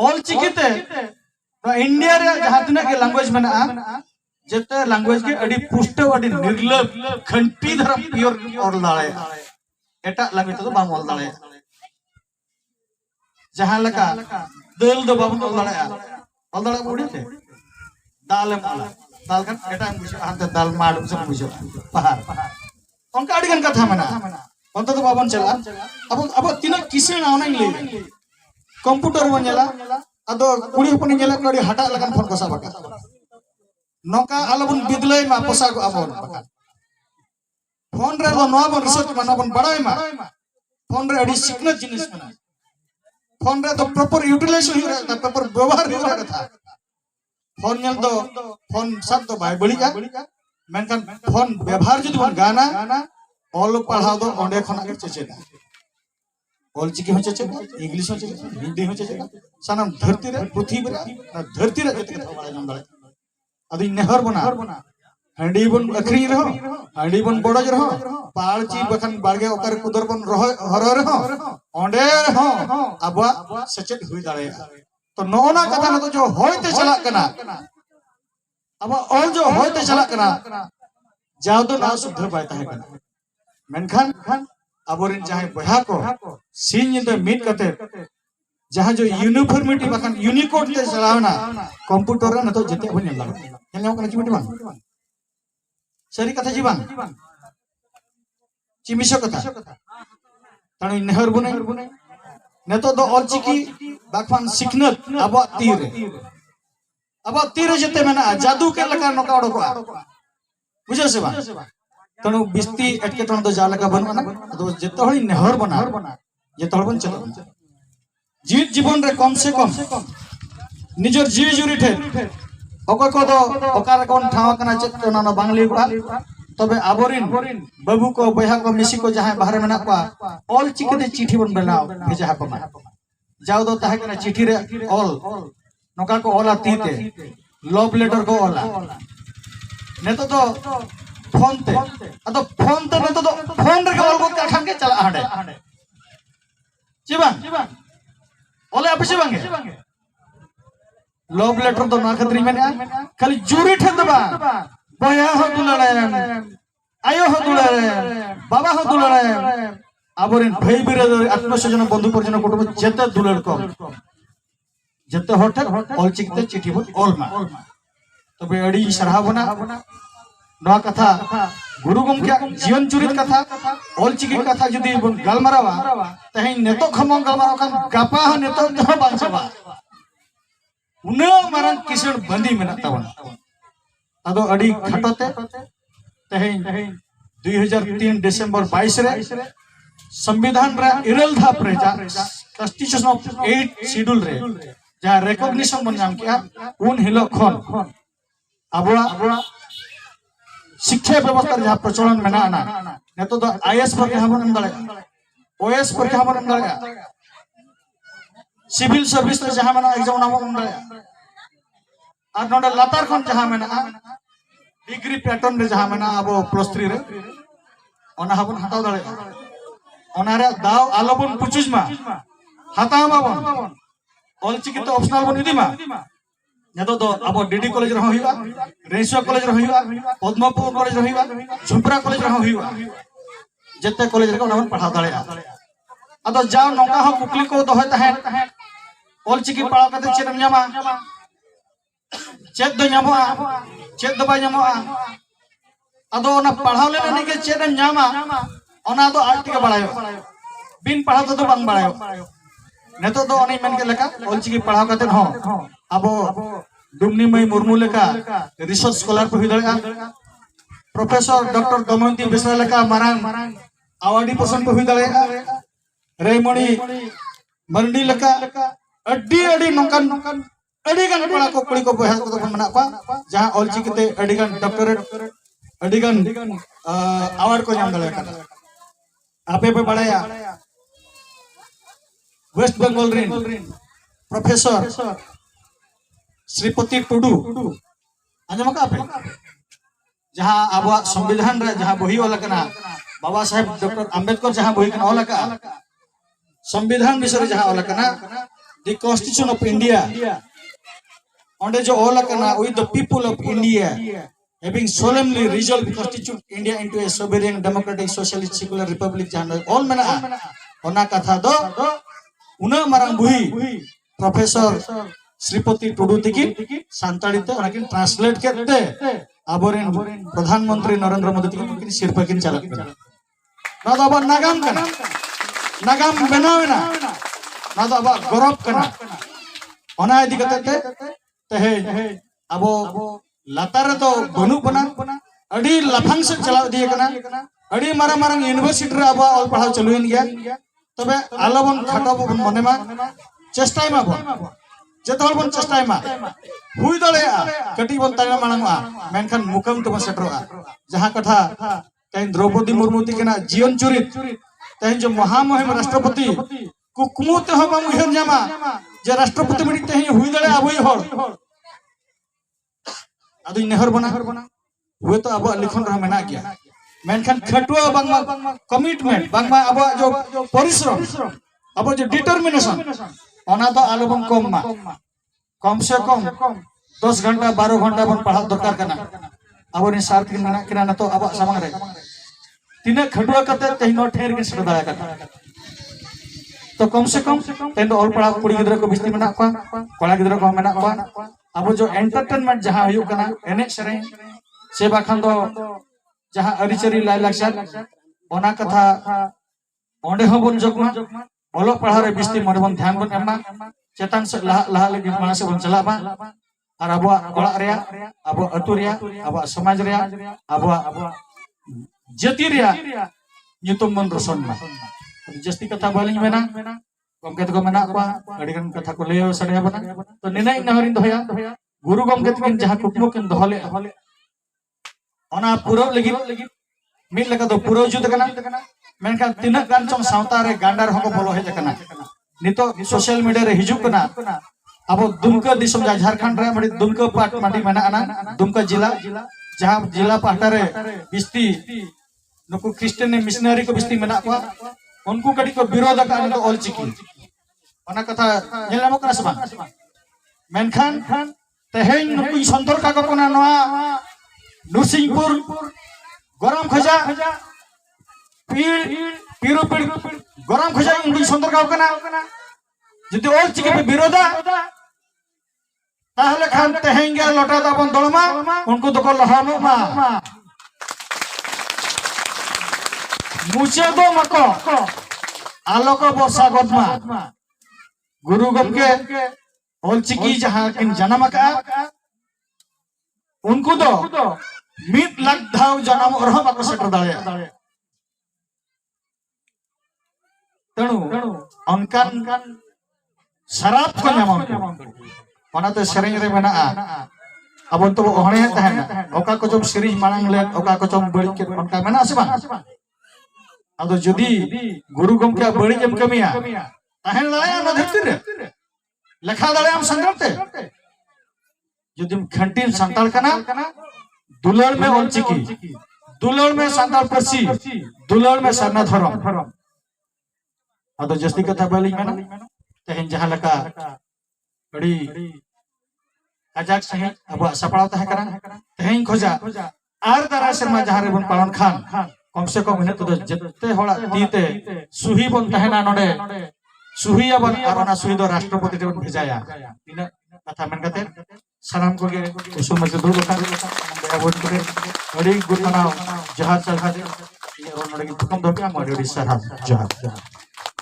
all चिकिते India रे जहां तिना के लैंग्वेज में जेते लैंग्वेज के अड़ी पुष्ट अड़ी निर्लभ खंटी धरा प्योर और दाड़े एटा लैंग्वेज तो बाम ऑल दाड़े जहां लका दल दो बाम ऑल दाड़े बुड़ी थे दाल माला दाल kan एटा बुझ हाथ दाल माडू से बुझ पहाड़ उनका अड़ी गन कथा मना अंत तो बाबन चला अब तीन किसे ना नहीं ले कंप्यूटर बन जाला अदो कुड़ी हपन जेला कड़ी हटा लगन फोन कोसा बका नोका आलबन बिदलय मा पोसा को अबन बका फोन रे नो बन रिसर्च माना बन बड़ाय मा फोन रे अडी सिकना जिनिस मना फोन रे तो प्रॉपर यूटिलाइजेशन हो रहा प्रॉपर व्यवहार हो रहा था फोन नेल तो फोन सब तो भाई बड़ी का मेनकन फोन व्यवहार जदि बन गाना ऑल पढ़ाओ दो ओंडे खना के चेचेदा ऑल चिकी हो चेचेदा इंग्लिश हो चेचेदा हिंदी हो चेचेदा सानम धरती रे पृथ्वी रे धरती रे जते कथा बाड़ा जम दाड़े अदि नेहर बना हंडी बन अखरी रहो हंडी बन बड़ज रहो पालची बखन बाड़गे ओकर कुदर बन रहो हरो रहो ओंडे रहो अबवा सचेत हुई दाड़े तो नोना कथा न तो जो होयते चला कना अब ऑल जो होयते चला कना जाव तो ना शुद्ध पाता है कना मेनखान अबोरिन चाहे बहा को सीन तो मीट कते जहां जो यूनिफॉर्मिटी बखन यूनिकोड ते चलावना कंप्यूटर रे न तो जते बन लाग हेलो कना चिमिटी बांग सरी कथा जी बांग चिमिसो कथा तणु नेहर बुने नेतो दो ऑल चिकी बाखवान सिखनत अब तीर जते मेना जादू के लका नका ओडको बुझे से बा तणु बिस्ती एटके तण तो जाला का बनना तो जते हळी नेहर बना जते हळ बन चलो जीत जीवन रे कम से कम निजर जीव जुरी ठे ओको को दो ओकार कोन ठावा कना चेत तो ना बांगली बा तबे आबोरिन बाबू को बहा को मिसी को जहां बाहर में ना को ऑल चिकते चिठी बन बनाओ भेजा को मा जाओ दो ताहे कना चिठी रे ऑल नोका को ऑला तीते लव लेटर को ऑला नेतो तो फोन ते अतो फोन ते नेतो तो फोन रे ऑल को काठन के चला हाडे चिबा ओले अपसे बांगे लव लेटर तो ना खतरी में खाली जुरी ठेदबा बया हो दुलाड़े आयो हो दुलाड़े बाबा हो दुलाड़े आबोरिन भाई बिरादर आत्मस्वजन बंधु परिजन कुटुंब जेते दुलाड़ को जेते होठे ऑल चिकते चिठी बन ऑल मा तबे अड़ी सरहावना नवा कथा गुरु गमके जीवन चुरित कथा ऑल चिकी कथा जदी बन गालमारावा तहे नेतो खमंग गालमाराव खान गापा हो नेतो तो बांचबा उन मारन किसण बंदी मेना तावन अदो अड़ी खटोते तहे 2003 डिसेंबर 22 रे संविधान रे इरल धाप रे जा कॉन्स्टिट्यूशन ऑफ 8 शेड्यूल रे जहां रिकॉग्निशन बन नाम किया उन हिलो खन अबवा शिक्षा व्यवस्था जहां प्रचलन मेना ना नेतो तो आईएएस पर के हमन दले ओएस पर के हमन दले सिविल सर्विस रे जहां मेना एग्जाम नाम दले और नोडे लातार खन जहां मेना डिग्री पैटर्न रे जहां मेना अब +3 रे ओना हबन हटाव दले ओना रे दाव आलोबन पुचुज मा हताव माबन ऑल चिकी तो ऑप्शनल बन इदी मा नेतो तो अब डीडी कॉलेज रे होइबा रेसो कॉलेज रे होइबा पद्मपुर कॉलेज रे होइबा झुमपरा कॉलेज रे होइबा जत्ते कॉलेज रे ओना पढ़ा दले अदो जाव नोका हो कुकली को दोहे तहे ऑल चिकी पढ़ा कते चेदम न्यामा चेद दो न्यामो चेद दो बाय न्यामो अदो ओना पढ़ाव लेना नि के चेदम न्यामा ओना दो आर्ट के बड़ायो बिन पढ़ा तो बांग बड़ायो नेतो दो ओनी मेन के लेका ऑल चिकी पढ़ाव कते हो अबो डुमनी मई मुर्मू लेका रिसर्च स्कॉलर को हिदळा प्रोफेसर डॉक्टर दमयंती बेसरा लेका मारांग अवार्डी पर्सन को हिदळा रेमणी मरडी लेका अड्डी अड्डी नोकन अड्डी गन पड़ा को कुड़ी को बहा को मना पा जहां ऑल चिकीते अड्डी गन डॉक्टरेट अड्डी गन अवार्ड को नाम दळा का आपे पे बड़ाया वेस्ट बंगाल रिन प्रोफेसर श्रीपति टुडू आजम का पे जहां अब संविधान रे जहां बही वाला कना बाबा साहेब डॉक्टर अंबेडकर जहां बही कना वाला का संविधान विषय जहां वाला कना the Constitution of India onde jo all kana with the people of India having solemnly resolved to constitute India into a sovereign democratic socialist secular republic jahan all mena ona katha do una marang buhi Professor Sripati Tudu tiki santali te onakin translate kette aboren Pradhan Mantri Narendra Modi tiki kin sirpakin chalak na do aba nagam kana nagam benawena na do aba gorob kana ona idi kate te abo latar to banu bana adi lafang se chalaw diye kana adi marang university re abo ol padhaw chaluin gya tobe alabon khata bon mone ma chestai ma bon jetol bon chestai ma hui dale kati bon tayma manang ma menkan mukam to setro jaha katha tehin Draupadi Murmu tikena jion churit tehin jo mahamohim rashtrapati kukmu te ho bang uhen jama je rashtrapati mani tehin hui dale aboi hor adu nehor bana hui to abo likhon ra mena gya menkan khatua bangma commitment bangma abo jo parishram abo jo determination ona to alobon कम से कम 10 घंटा 12 घंटा बन पढ़ा दरकार करना अब नि सार किन मना किना न तो अब सामंग रे तिने खडुआ कते तेनो ठेर के सदा करता तो कम से कम तेनो ऑल पढ़ा कुड़ी गिदरा को बिस्ती मना को कोला गिदरा को मना को अब जो एंटरटेनमेंट जहां हुयो कना एने सरे से बाखन दो जहां अरिचरी लाई लक्षण ओना कथा ओंडे होबन जगमा ओलो पढ़ा रे बिस्ती मन बन ध्यान बन एमा चेतन से लहा लगी माना से बन चला बा और अब कोला रे अब अतु रे अब समाज रे अब जति रे nyutum मन रसन मा जस्ती कथा बालिंग मेना गमके को मेना को अडिगन कथा को लेयो सड़े बना तो निना इन हरिन दोया गुरु गमके तिन जहां कुकमो किन दोहले ओना पुरो लगी मिल लगा दो पुरो जुद कना मेनखान तिना गान चम सावता रे गांडार हको बोलो हे जकना नितो सोशल मीडिया रे हिजुक कना अब दुमका दिसम झारखंड रे मडी दुमका पाट माटी मेना आना दुमका जिला जहां जिला पाटा रे बिस्ती नुकु क्रिश्चियन मिशनरी को बिस्ती मेना को उनको कडी को विरोध का तो ऑल चिकी ओना कथा नेलामो कना सबा मेनखान तेहेन नुकु संतर का को कोना नवा नुसिंहपुर गरम खजा पीरो पीर गरम खजा उनकी संतर का कना जदि ऑल चिकी पे विरोधा ताहले खान तेहेंगे लोटा दाबन दलमा उनको तो को लहामो मा मुचे दो मको आलोक वर्षा गदमा गुरु गमके ऑल चिकी जहां किन जन्म का उनको दो 1 लाख धाव जन्म और हम बाको सेटर दाले तणु अनकान शराब को नामन ओनाते सेरेंग रे मेना अब तो ओहणे तहना ओका को जब सीरीज मांग ले ओका को जब बड़ी के ओनका मेना से बा अदो जदी गुरु गमके बड़ी जम कमिया तहन लाया न धरती रे लेखा दाले हम संगते जदी घंटी संताल कना दुलड़ में ऑल चिकी दुलड़ में संताल परसी दुलड़ में सरना धरम अदो जस्ती कथा बाली मेना तहन जहां लका बड़ी अजाक सही अब सपड़ाव तह करा तहन खोजा आर दरा शर्मा जहां रे बन पालन खान कम से कम इने तो जत्ते होड़ा तीते सुही बन तहना नडे सुही बन आरोना सुही दो राष्ट्रपति रे बन भेजाया इने कथा मन कते सलाम को गे उसु मजे दो लोका बेवट करे बड़ी गुरनाव जहाज चलखा दे ये रोन नडे की हुकम दो के मडडी सरहा जहाज